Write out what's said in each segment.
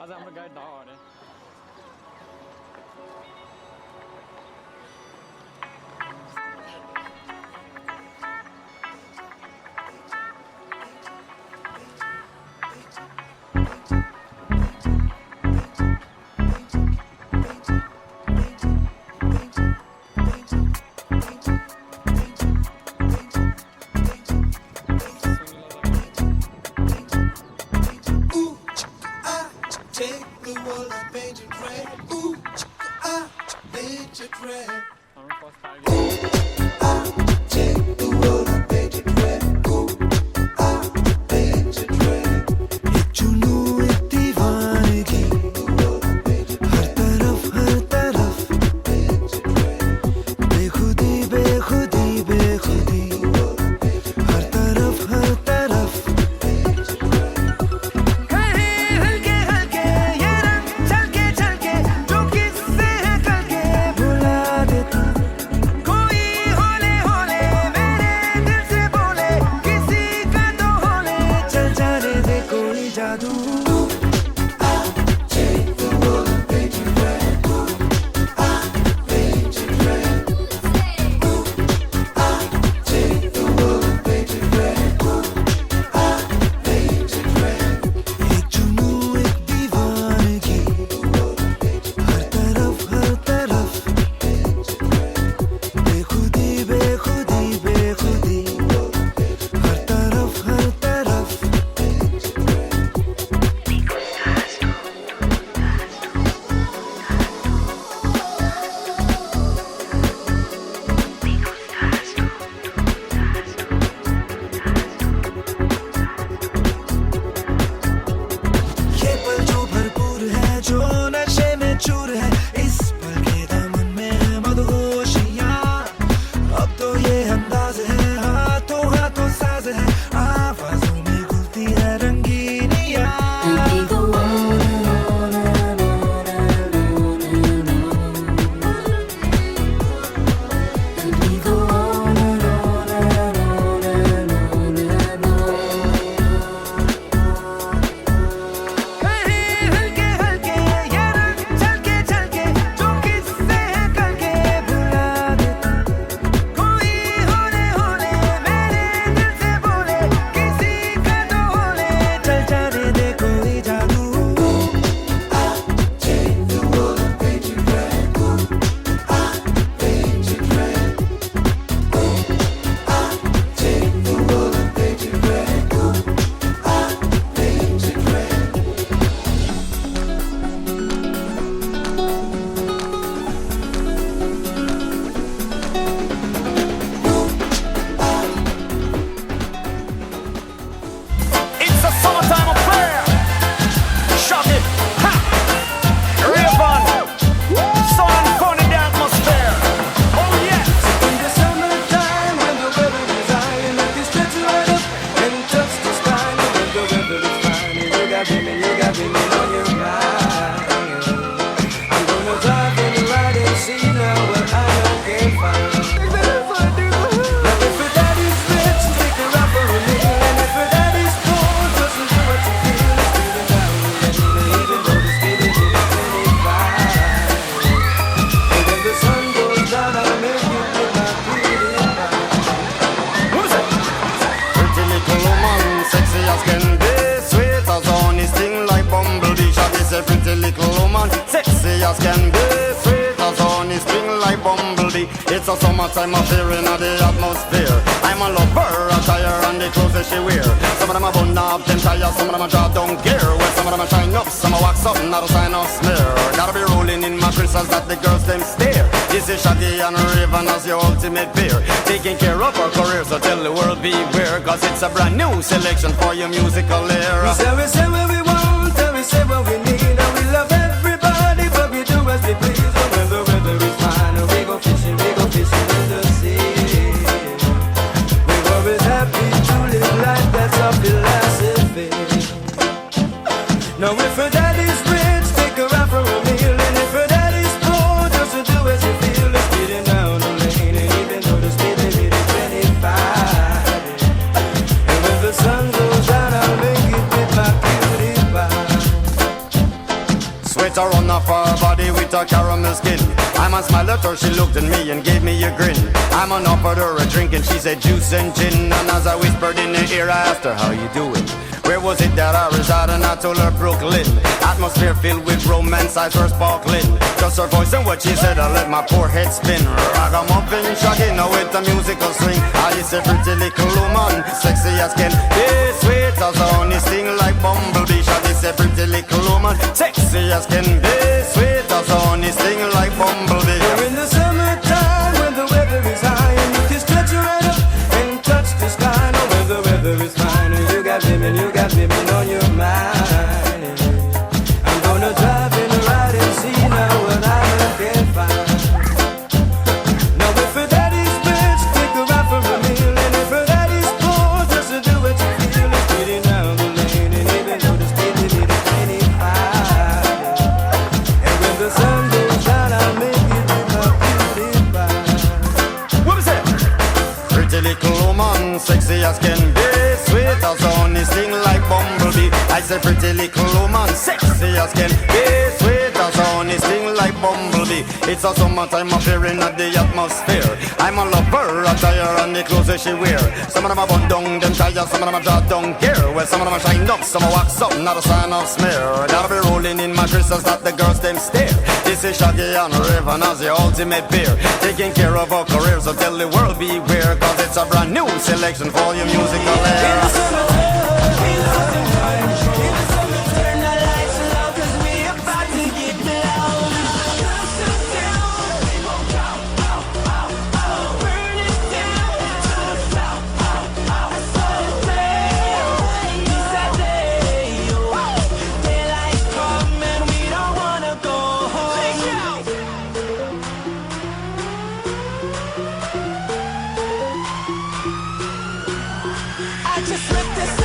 Alltså han blir där det. as can be, sweet as honey, sting like bumblebee. It's a summertime affair in the atmosphere. I'm a lover, attire and the clothes that she wear. Some of them are bun up, them tires, some of them are draw down gear. Well, some of them are shine up, some are wax up, not a sign of smear. Gotta be rolling in my crystals that the girls them stare. This is Shaggy and Raven as your ultimate peer, taking care of our career, so tell the world beware, cause it's a brand new selection for your musical era. We say what we want, and we say what we need, and we love everybody, but we do as we please. And when the weather is fine, we go fishing in the sea. We're always happy to live life, that's our philosophy. Now if her daddy's rich, take her out for a meal, and if her daddy's poor, just to do as you feel. It's speeding down the lane, and even though the speed limit is 25, and when the sun goes down, I'll make it with my cutie pie. a run off her body with a caramel skin. I man smiled at her, she looked at me and gave me a grin. I man offered her a drink and she said juice and gin. And as I whispered in her ear, I asked her, how you doing? Where was it that I resided? And I told her Brooklyn. Atmosphere filled with romance, eyes were sparkling. Just her voice and what she said, I let my poor head spin. Ragamuffin shagging now with a musical swing. I is a pretty little woman, sexy as can be, sweet as honey, sting like bumblebee. She is a pretty little woman, sexy as can be, sweet as honey, sting like bumblebee. We're in the summertime when the weather is high and you can stretch your head up and touch the sky. Now when the weather is fine and you got women on your mind. I'm gonna drive in the ride and see now what I can find. Now if her daddy's rich, take her out for a meal, and if her daddy's poor, just to do what you feel. It's pretty down the lane, and even though the speed limit is 25, and when the sun goes down, I'll make it with my beauty pie. What was that? Pretty little woman, sexy as can be, sweet as honey, sting like bumblebee. I say pretty little woman, sexy as can be, sweet as honey, sting like bumblebee. It's a summertime appearing at the atmosphere. I'm a lover, attire and the clothes that she wear. Some of them are bun down, them tires, some of them are draw down gear. Well, some of them are shined up, some are wax up, not a sign of smear. Gotta be rolling in my crystals that the girls them stare. This is Shaggy and Raven as the ultimate beer, taking care of our careers, so tell the world beware, cause it's a brand new selection for your musical air. I just ripped this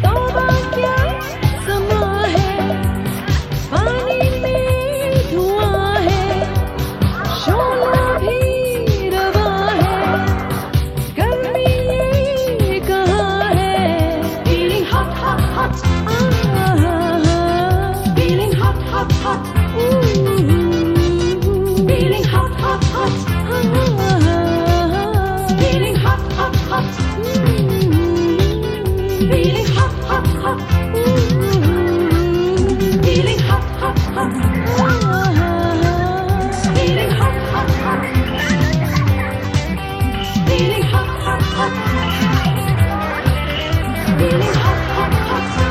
तौबा क्या समा है, पानी में धुआं है, शोला भी रवा है, गर्मी ये कहाँ है? Feeling hot, hot, hot. Feeling hot, hot, hot. Feeling hot, hot, hot. Feeling hot, hot, hot. Feeling hot, hot, hot. Feeling hot, hot, hot. Feeling hot, hot, hot. Feeling hot, hot, hot. Feeling hot, hot, hot.